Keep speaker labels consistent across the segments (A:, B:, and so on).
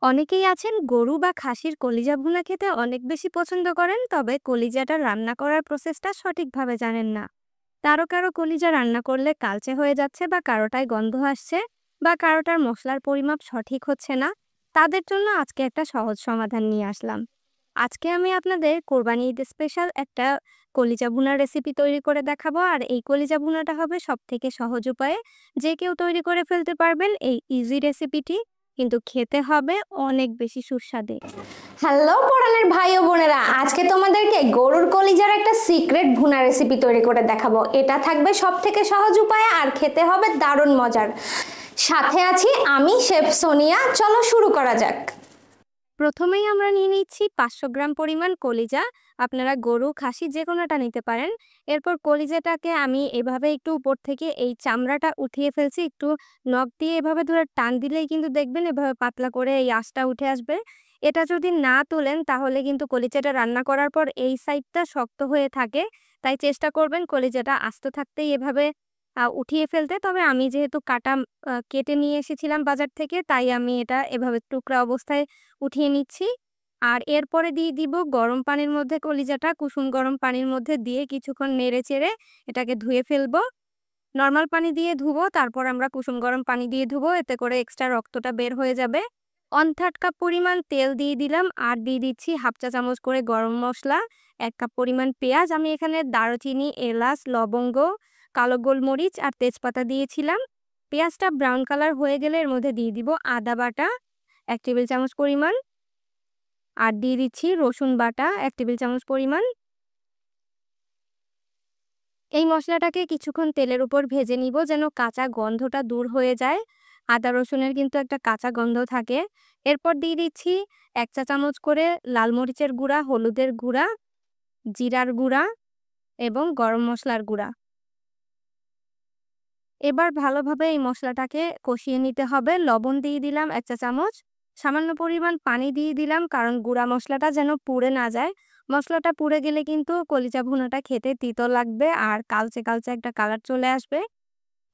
A: অনেকেই আছেন গরু বা খাসির কলিজা ভুনা খেতে অনেক বেশি পছন্দ করেন, তবে কলিজাটা রান্না করার প্রসেসটা সঠিকভাবে জানেন না। কারো কারো কলিজা রান্না করলে কালচে হয়ে যাচ্ছে, বা কারোটায় গন্ধ আসছে, বা কারোটার মশলার পরিমাপ সঠিক হচ্ছে না। তাদের জন্য আজকে একটা সহজ সমাধান নিয়ে আসলাম। আজকে আমি আপনাদের কোরবানি ঈদ স্পেশাল একটা কলিজা ভুনার রেসিপি তৈরি করে দেখাবো। আর এই কলিজা ভুনাটা হবে সব থেকে সহজ উপায়ে, যে কেউ তৈরি করে ফেলতে পারবেন এই ইজি রেসিপিটি, কিন্তু খেতে হবে অনেক বেশি সুস্বাদু।
B: হ্যালো পরাণের ভাই ও বোনেরা, আজকে তোমাদেরকে গরুর কলিজার একটা সিক্রেট ভুনা রেসিপি তৈরি করে দেখাবো। এটা থাকবে সব থেকে সহজ উপায়ে আর খেতে হবে দারুণ মজার। সাথে আছি আমি শেফ সোনিয়া। চলো শুরু করা যাক।
A: প্রথমেই আমরা নিয়ে নিচ্ছি 500 গ্রাম পরিমাণ কলিজা। আপনারা গরু খাসি যে কোনোটা নিতে পারেন। এরপর কলিজাটাকে আমি এভাবে একটু উপর থেকে এই চামড়াটা উঠিয়ে ফেলছি। একটু নখ দিয়ে এভাবে ধরে টান দিলেই কিন্তু দেখবেন এভাবে পাতলা করে এই আঁশটা উঠে আসবে। এটা যদি না তোলেন তাহলে কিন্তু কলিজাটা রান্না করার পর এই সাইডটা শক্ত হয়ে থাকে। তাই চেষ্টা করবেন কলিজাটা আস্ত থাকতেই এভাবে উঠিয়ে ফেলতে। তবে আমি যেহেতু কেটে নিয়ে এসেছিলাম বাজার থেকে, তাই আমি এটা এভাবে টুকরা অবস্থায় উঠিয়ে নিচ্ছি। আর এরপরে দিয়ে দিব গরম পানির মধ্যে কলিজাটা। কুসুম গরম পানির মধ্যে দিয়ে কিছুক্ষণ নেড়ে চেড়ে এটাকে ধুয়ে ফেলবো। নর্মাল পানি দিয়ে ধুবো, তারপর আমরা কুসুম গরম পানি দিয়ে ধুবো, এতে করে এক্সট্রা রক্তটা বের হয়ে যাবে। 1/3 কাপ পরিমাণ তেল দিয়ে দিলাম, আর দিয়ে দিচ্ছি হাফ চা চামচ করে গরম মশলা, 1 কাপ পরিমাণ পেঁয়াজ। আমি এখানে দারুচিনি, এলাচ, লবঙ্গ, কালো গোলমরিচ আর তেজপাতা দিয়েছিলাম। পেঁয়াজটা ব্রাউন কালার হয়ে গেলে এর মধ্যে দিয়ে দিব আদা বাটা 1 টেবিল চামচ পরিমাণ, আর দিয়ে দিচ্ছি রসুন বাটা 1 টেবিল চামচ পরিমাণ। এই মশলাটাকে কিছুক্ষণ তেলের উপর ভেজে নিব, যেন কাঁচা গন্ধটা দূর হয়ে যায়। আদা রসুনের কিন্তু একটা কাঁচা গন্ধ থাকে। এরপর দিয়ে দিচ্ছি 1 চা চামচ করে লাল মরিচের গুঁড়া, হলুদের গুঁড়া, জিরার গুঁড়া এবং গরম মশলার গুঁড়া। এবার ভালোভাবে এই মশলাটাকে কষিয়ে নিতে হবে। লবণ দিয়ে দিলাম 1 চা চামচ। সামান্য পরিমাণ পানি দিয়ে দিলাম, কারণ গুঁড়া মশলাটা যেন পুড়ে না যায়। মশলাটা পুড়ে গেলে কিন্তু কলিজা ভুনাটা খেতে তিতো লাগবে আর কালচে কালচে একটা কালার চলে আসবে।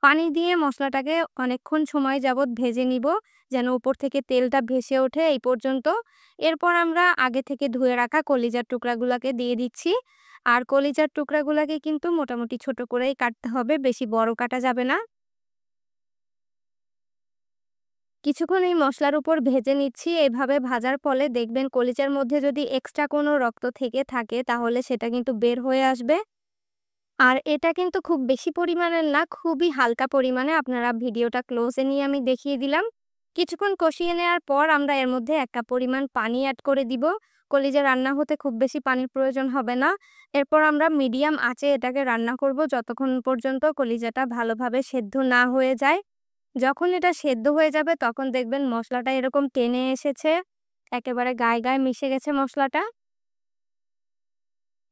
A: পানি দিয়ে মশলাটাকে অনেকক্ষণ সময় যাবৎ ভেজে নিব, যেন উপর থেকে তেলটা ভেসে ওঠে এই পর্যন্ত। এরপর আমরা আগে থেকে ধুয়ে রাখা কলিজার টুকরাগুলোকে দিয়ে দিচ্ছি। আর কলিজার টুকরাগুলোকে কিন্তু মোটামুটি ছোট করেই কাটতে হবে, বেশি বড় কাটা যাবে না। কিছুক্ষণ এই মশলার উপর ভেজে নিচ্ছি। এভাবে ভাজার ফলে দেখবেন কলিজার মধ্যে যদি এক্সট্রা কোনো রক্ত থেকে থাকে তাহলে সেটা কিন্তু বের হয়ে আসবে। আর এটা কিন্তু খুব বেশি পরিমাণের না, খুবই হালকা পরিমাণে। আপনারা ভিডিওটা ক্লোজে নিয়ে আমি দেখিয়ে দিলাম। কিছুক্ষণ কষিয়ে নেওয়ার পর আমরা এর মধ্যে 1 কাপ পরিমাণ পানি অ্যাড করে দিব। কলিজা রান্না হতে খুব বেশি পানির প্রয়োজন হবে না। এরপর আমরা মিডিয়াম আঁচে এটাকে রান্না করব যতক্ষণ পর্যন্ত কলিজাটা ভালোভাবে সেদ্ধ না হয়ে যায়। যখন এটা সেদ্ধ হয়ে যাবে তখন দেখবেন মশলাটা এরকম টেনে এসেছে, একেবারে গায়ে গায়ে মিশে গেছে মশলাটা।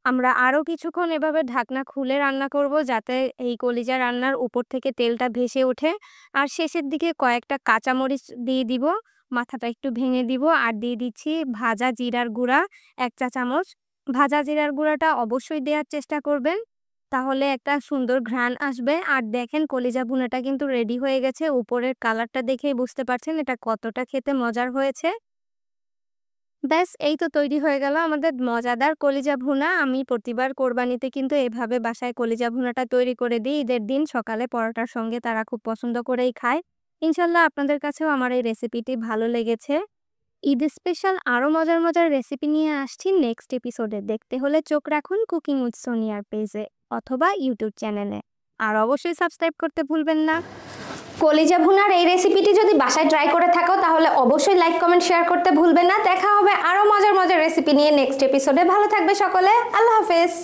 A: আমরা আরও কিছুক্ষণ এভাবে ঢাকনা খুলে রান্না করব, যাতে এই কলিজা রান্নার উপর থেকে তেলটা ভেসে ওঠে। আর শেষের দিকে কয়েকটা কাঁচামরিচ দিয়ে দিব, মাথাটা একটু ভেঙে দিব। আর দিয়ে দিচ্ছি ভাজা জিরার গুঁড়া 1 চা চামচ। ভাজা জিরার গুঁড়াটা অবশ্যই দেওয়ার চেষ্টা করবেন, তাহলে একটা সুন্দর ঘ্রাণ আসবে। আর দেখেন কলিজা ভুনাটা কিন্তু রেডি হয়ে গেছে। উপরের কালারটা দেখেই বুঝতে পারছেন এটা কতটা খেতে মজার হয়েছে। ব্যাস, এই তো তৈরি হয়ে গেল আমাদের মজাদার কলিজা ভুনা। আমি প্রতিবার কোরবানিতে কিন্তু এভাবে বাসায় কলিজা ভুনাটা তৈরি করে দিই। ঈদের দিন সকালে পরোটার সঙ্গে তারা খুব পছন্দ করেই খায়। ইনশাল্লাহ আপনাদের কাছেও আমার এই রেসিপিটি ভালো লেগেছে। ঈদ স্পেশাল আরও মজার মজার রেসিপি নিয়ে আসছি নেক্সট এপিসোডে। দেখতে হলে চোখ রাখুন কুকিং উইথ সোনিয়ার পেজে অথবা ইউটিউব চ্যানেলে। আর অবশ্যই সাবস্ক্রাইব করতে ভুলবেন না।
B: কলিজা ভুনার এই রেসিপিটি যদি বাসায় ট্রাই করে থাকো তাহলে অবশ্যই লাইক কমেন্ট শেয়ার করতে ভুলবে না। দেখা হবে আরো মজার মজার রেসিপি নিয়ে নেক্সট এপিসোডে। ভালো থাকবে সকলে। আল্লাহ হাফেজ।